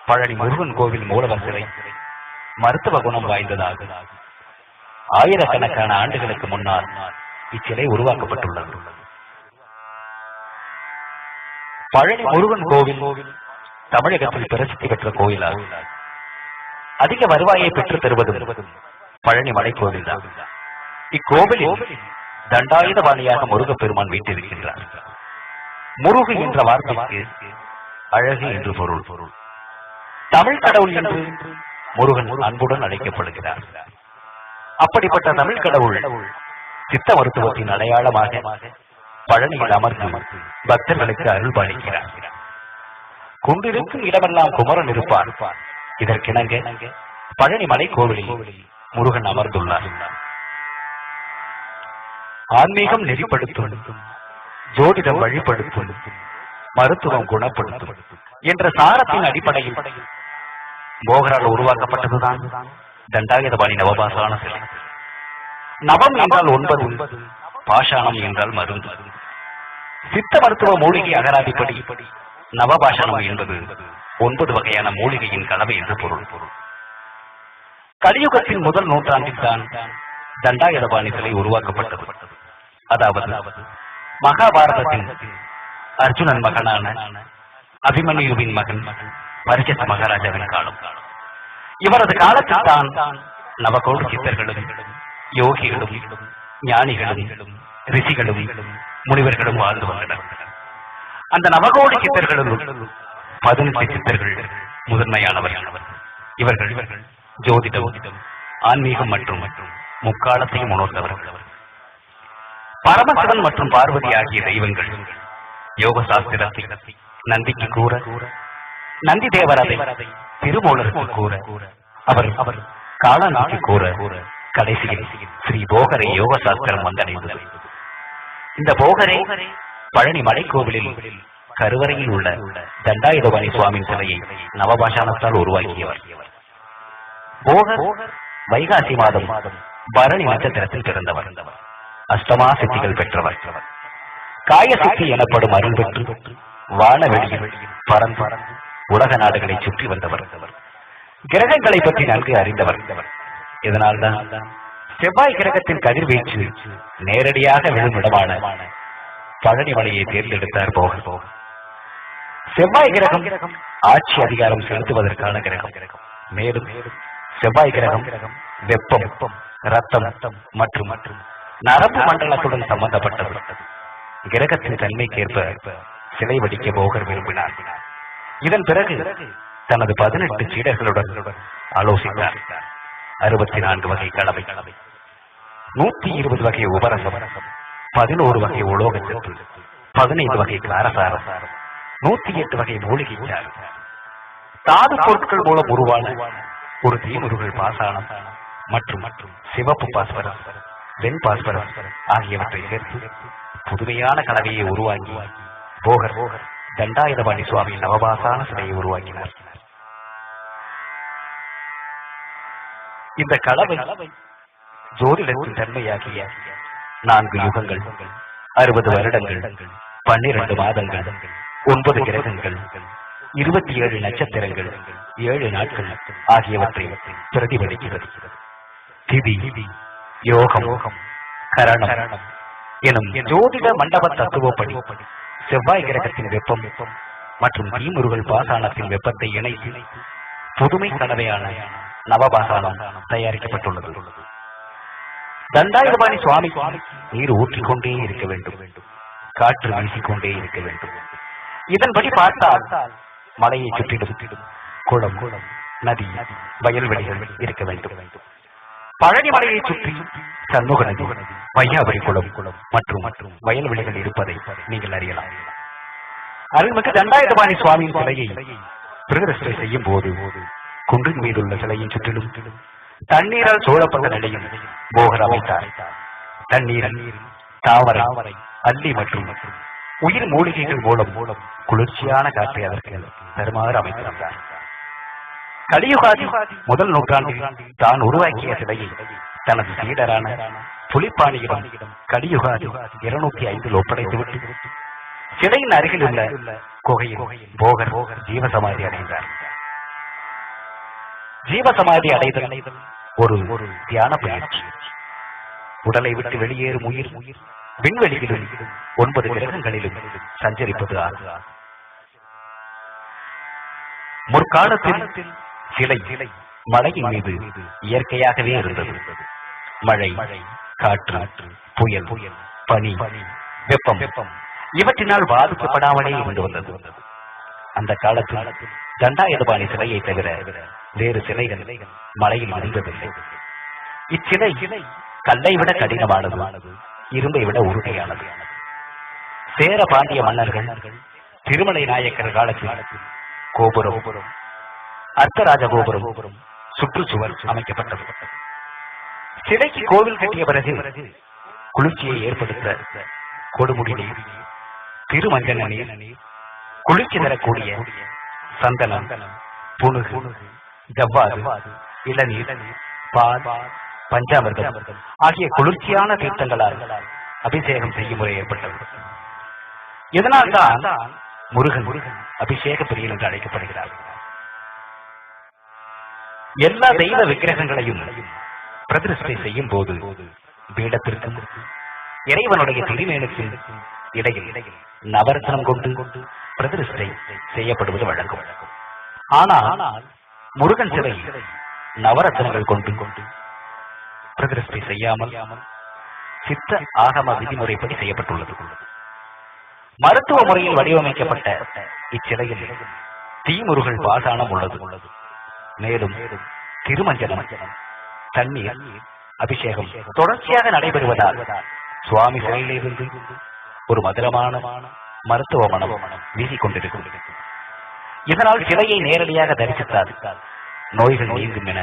பழனி முருகன் கோவில் மூலவர் சிலை மருத்துவ குணம் வாய்ந்ததாகும். ஆயிரக்கணக்கான ஆண்டுகளுக்கு முன்னால் இச்சிலை உருவாக்கப்பட்டுள்ளது. பழனி முருகன் கோவில் தமிழகத்தில் பிரசித்தி பெற்ற கோயிலாகும். அதிக வருவாயை பெற்றுத் தருவதும் பழனி மலை கோவில் தான். இக்கோவிலில் தண்டாயுதபாணியாக முருகப்பெருமான் வீட்டிருக்கின்றார். முருகு என்ற வார்த்தைக்கு அழகு என்று பொருள். தமிழ் கடவுள் என்று முருகன் அன்புடன் அழைக்கப்படுகிறார். அப்படிப்பட்ட தமிழ் கடவுள் சித்த மருத்துவத்தின் அடையாளமாக பழனியில் அமர்ந்து பக்தர்களுக்கு அருள் பாலிக்கிறார். கொண்டிருக்கும் இடமெல்லாம் குமரன் இருப்பார். இதற்கிணங்க பழனி மலை கோவிலில் முருகன் அமர்ந்துள்ளார். ஆன்மீகம் நெறிப்படுத்தும், ஜோதிடம் வழிபடுத்தும், மருத்துவம் குணப்படுத்தும் என்ற சாரத்தின் அடிப்படையில் போகரால் உருவாக்கப்பட்டதுதான் தண்டாயுதபாணி நவபாசான சிலை. நவம் என்றால் 9, பாஷாணம் என்றால் மருந்து. சித்த மருத்துவ மூலிகை அகராதிப்படி நவபாஷாணம் என்பது 9 வகையான மூலிகையின் கலவை என்று பொருள். கலியுகத்தின் முதல் நூற்றாண்டில் தான் தண்டாயுதபாணி சிலை உருவாக்கப்பட்டது. அதாவது மகாபாரதத்தின் அர்ஜுனன் மகனான அபிமன்யுவின் மகன் பரிஜத மகாராஜாவின் காலம். இவரது காலத்தில் தான் நவகோடி சித்தர்களும் யோகிகளும் ஞானிகளும் ரிஷிகளும் முனிவர்களும் வாழ்ந்து வந்தனர். அந்த நவகோடி சித்தர்களும் 18 சித்தர்கள் முதன்மையானவர்கள். இவர்கள் ஜோதிடம், ஆன்மீகம் மற்றும் முக்காலத்தையும் உணர்ந்தவர்கள். பரமசிவன் மற்றும் பார்வதி ஆகிய தெய்வங்கள் யோக சாஸ்திரத்தை நந்திக்கு கூற, நந்தி தேவர் அதை திருமூலருக்கு கூற, அவர் காலாநாக்கு கூற, கடைசியில் ஸ்ரீ போகரை யோக சாஸ்திரம் வந்தடைந்தது. இந்த போகரை பழனி மலை கோவிலில் கருவறையில் உள்ள தண்டாயுதபாணி சுவாமி சிலையை நவபாஷாணத்தால் உருவாக்கியவர். போகர் வைகாசி மாதம் பரணி நட்சத்திரத்தில் பிறந்தவர். அஷ்டமா சித்திகள் பெற்றவர். காய சித்தி எனப்படும் அருள் பெற்று வானவெளியில் பறந்து உலக நாடுகளை சுற்றி வந்தவர். கிரகங்களை பற்றி நன்கு அறிந்தவர். இதனால்தான் செவ்வாய் கிரகத்தின் கதிர்வீச்சு நேரடியாக விழும் இடமான பழனி மலையை தேர்ந்தெடுத்தார் போகர். செவ்வாய் கிரகம் ஆட்சி அதிகாரம் செலுத்துவதற்கான கிரகம். மேலும் செவ்வாய் கிரகம் வெப்பம், ரத்தம் மற்றும் நரம்பு மண்டலத்துடன் சம்பந்தப்பட்டது. கிரகத்தின் தன்மைக்கேற்ப சிலை வடிக்க போகர் விரும்பினார். இதன் பிறகு தனது 18 சீடர்களுடன் ஆலோசித்தார். 64 வகை கலவை, 120 வகை உபரசம், 11 வகை உலோகச்சத்து, 15 வகை காரசாரம், 108 வகை மூலிகை சாறு, தாது பொருட்கள் மூலம் உருவான ஒரு தீமுருகல் பாசானம் மற்றும் சிவப்பு பாஸ்பரஸ், வெண் பாஸ்பரஸ் ஆகியவற்றை சேர்த்து புதுமையான கலவையை உருவாக்கி போகர் தண்டாயுதபாணி சுவாமி நவபாசான சிலையை உருவாக்கினார். இந்த கலவை ஜோதிடத்தின் தன்மையாகிய 4 யுகங்கள், 60 வருடங்கள், 12 மாதங்கள், 9 கிரகங்கள், 27 நட்சத்திரங்கள், 7 நாட்கள் ஆகியவற்றை பிரதிபலிக்கிறது. திதி, யோகம், கரணம் எனும் ஜோதிட மண்டப தத்துவப்படி செவ்வாய் கிரகத்தின் வெப்பம் மற்றும் தீமுருகல் பாசானத்தின் வெப்பத்தை இணைத்து புதுமை கலவையான நவபாசானம் தயாரிக்கப்பட்டுள்ளது. தண்டாயுதபாணி சுவாமி நீர் ஊற்றிக்கொண்டே இருக்க வேண்டும், காற்று வீசிக்கொண்டே இருக்க வேண்டும். இதன்படி பார்த்தால் மலையை சுற்றிடும் குளம், நதி, வயல்வெளிகள் இருக்க வேண்டும். பழனி மலையை சுற்றி சண்முக நதி, வையாபுரி குளம் மற்றும் வயல்வெளிகள் இருப்பதை நீங்கள் அறியலாம். அருள்மிகு தண்டாயுதபாணி சுவாமியின் சிலையை பிரதிஷ்டை செய்யும் போது குன்றின் மீதுள்ள சிலையின் சுற்றிலும் தண்ணீரால் சூழப்பட்ட நிலையில் போகர் அமைத்தார். தண்ணீரில் தாமரை, அல்லி மற்றும் உயிர் மூலிகைகள் மூலம் குளிர்ச்சியான காற்றை அதற்கு தருமாறு அமைத்திருந்தார். கலியுகாதி முதல் நூற்றாண்டில் தான் உருவாக்கிய சிலையை தனது சீடரான புலிப்பாணியிடம் கலியுகாதி 205 ஒப்படைத்துவிட்டு சிலையின் அருகில் உள்ள குகையில் போகர் ஜீவசமாதி அடைந்தார். ஜீவசமாதி அடைதல் ஒரு தியான பயிற்சி. உடலை விட்டு வெளியேறும் உயிர் விண்வெளியிலும் 9 கிரகங்களிலும் சஞ்சரிப்பது ஆகும். முற்காலத்தில் சிலை மலையின் மீது இயற்கையாகவே இருந்தது. மழை, காற்று, புயல், பனி, வெப்பம் இவற்றினால் பாதிக்கப்படாமலே இருந்து வந்தது. அந்த காலத்தில் தண்டாயுதபாணி சிலையை தவிர வேறு சிலைகள் மலையில் இருந்ததில்லை. இச்சிலை கல்லை விட கடினமானது, இரும்பை விட உருட்டையானது. சேர பாண்டிய மன்னர்கள் திருமலை நாயக்கர் காலத்தில் கோபுரம், அர்த்தராஜ கோபுரம், சுற்றுச்சுவர் அமைக்கப்பட்டது. சிலைக்கு கோவில் கட்டிய பிறகு குளிர்ச்சியை ஏற்படுத்த கொடுமுடி நீர், திருமஞ்சன நீர், குளிர்ச்சி தரக்கூடிய சந்தனம், புனுகு, ஜவ்வாது, இளநீர், பால், பஞ்சாமிர்தம் ஆகிய குளிர்ச்சியான தீர்த்தங்களால் அபிஷேகம் செய்யும் முறை ஏற்பட்டது. இதனால் தான் முருகன் அபிஷேக பிரியன் என்று அழைக்கப்படுகிறார். எல்லா தெய்வ விக்கிரகங்களையும் பிரதிஷ்டை செய்யும் போது பீடத்திற்கும் இறைவனுடைய திருமேனுக்கு இடையில் நவரத்னம் கொண்டு பிரதிஷ்டை செய்யப்படுவது வழக்கம். ஆனால் முருகன் சிலை நவரத்னங்கள் கொண்டு பிரதிஷ்டை செய்யாமல் சித்த ஆகம விதிமுறைப்படி செய்யப்பட்டுள்ளது. மருத்துவ முறையில் வடிவமைக்கப்பட்ட இச்சிலையில் தீமுருகல் பாசானம் உள்ளது. மேலும் திருமஞ்சனம், தண்ணீர் அபிஷேகம் தொடர்ச்சியாக நடைபெறுவதால் சுவாமி சிலையிலிருந்து ஒரு மதுரமான மருத்துவ மனம் வீசிக்கொண்டிருக்கும். இதனால் சிலையை நேரடியாக தரிசித்தால் நோய்கள் நீங்கும் என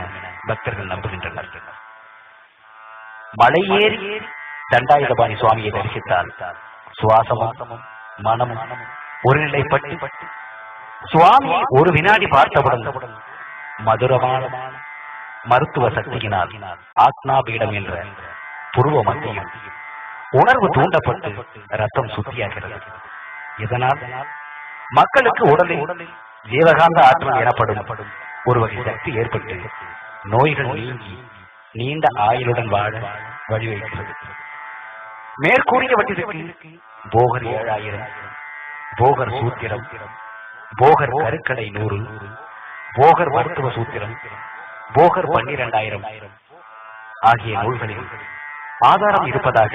பக்தர்கள் நம்புகின்றனர். மலையேறி தண்டாயுதபாணி சுவாமியை தரிசித்தால் சுவாசமும் மனமும் ஒருநிலைப்பட்டு சுவாமியை ஒரு வினாடி பார்த்தவுடன் மதுரமான மருத்துவ சக்தியினால் ஆக்னாபீடம் என்ற புருவ மத்தியில் உணர்வு தூண்டப்பட்டு ரத்தம் சுத்தியாகிறது. இதனால் மக்களுக்கு உடலில் ஜீவகாந்த ஆற்றல் எனப்படும் ஒரு வகை சக்தி ஏற்பட்டு நோய்கள் நீங்கி நீண்ட ஆயுளுடன் வாழ வழிவகுக்கிறது. மேற்கூறியவற்றிற்கு போகர் 7000, போகர் சூத்திரம், போகர் கருக்கடை 100, போகர் மருத்துவ சூத்திரம், போகர் 12000 ஆகிய நூல்களில் ஆதாரம் இருப்பதாக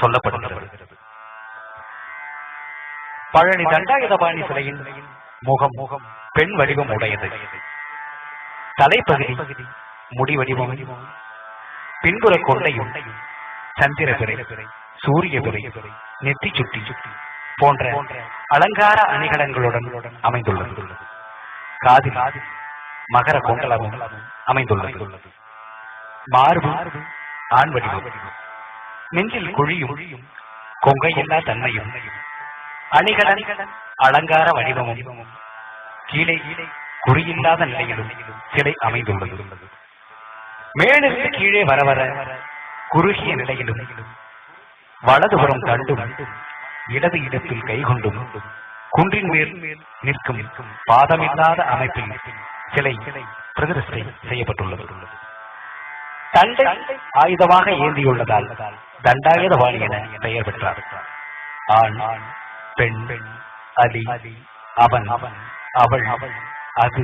சொல்லப்படுகிறது. பழனி தண்டாயுதபாணி சிலையின் முகம் பெண் வடிவம் உடையது. தலைப்பகுதி முடி வடிவம், பின்புற கொண்டையும் சந்திரபிறை, சூரியபிறை, நெத்தி சுட்டி போன்ற அலங்கார அணிகலன்களுடன் அமைந்துள்ளது. காதில் மகர கொண்டலமும் அமைந்துள்ளது. மார்பு ஆண் வடிவம், நெஞ்சில் குழியும் கொங்கையில்லா தன்மையும், அணிகலன் அலங்கார வடிவமும், கீழே குறியில்லாத நிலையிலும் சிலை அமைந்துள்ளது. மேலிருந்து கீழே வர குறுகிய நிலையிலும், வலதுபுறம் தண்டும் இடது இடத்தில் கைகொண்டும் குன்றின் மேல் நிற்கும் பாதமில்லாத அமைப்பில் சிலை பிரதிஷ்டை செய்யப்பட்டுள்ளது. தண்டை ஆயுதமாக ஏந்தியுள்ளதால் தண்டாயுதபாணி என பெயர் பெற்றார். ஆண், பெண், அலி, அவன், அவள், அது,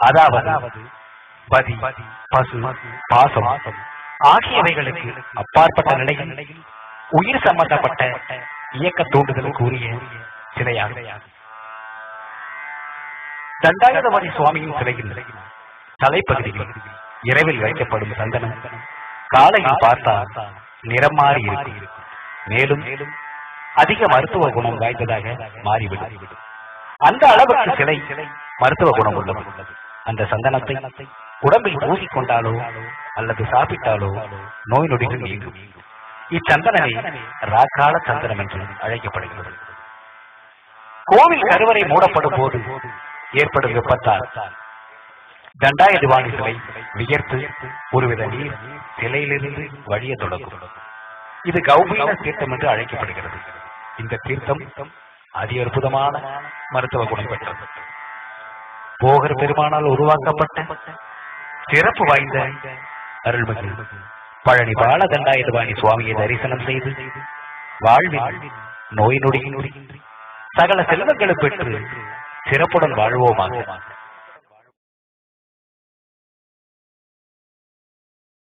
அதாவது பதி, பசு, பாசம் ஆகியவைகளுக்கு அப்பாற்பட்ட நிலையில் உயிர் சம்பந்தப்பட்ட இயக்க தூண்டுதலுக்கு உரிய சிலையாகும். தண்டாயுதபாணி சுவாமியின் சிலையில் தலைப்பகுதியில் இரவில் வைக்கப்படும் சந்தனம் காலையில் பார்த்தால் நிறம் மாறி இருக்கும். மேலும் அதிக மருத்துவ குணம் வாய்ந்ததாக மாறிவிடும். அந்த அளவுக்கு சிலை மருத்துவ குணம் உள்ளது. அந்த சந்தனத்தை உடம்பில் பூசிக்கொண்டாலோ அல்லது சாப்பிட்டாலோ நோய் நொடிகள் நீங்கும். இச்சந்தனமே ராக்கால சந்தனம் என்று அழைக்கப்படுகிறது. கோவில் கருவறை மூடப்படும் போது ஏற்படும் வெப்பத்தால் தண்டாயுதபாணி சிலை வியர்த்து ஒருவித நீர் சிலையிலிருந்து வழிய தொடங்கும். இது கௌபீன தீர்த்தம் என்று அழைக்கப்படுகிறது. இந்த தீர்த்தம் அதி அற்புதமான மருத்துவ குணம் பெற்றது. போகர் பெருமானால் உருவாக்கப்பட்ட சிறப்பு வாய்ந்த அருள்மிகு பழனி பாலதண்டாயுதபாணி சுவாமியை தரிசனம் செய்து வாழ்வில் நோய் நொடியின்றி சகல செல்வங்களை பெற்று சிறப்புடன் வாழ்வோமாக.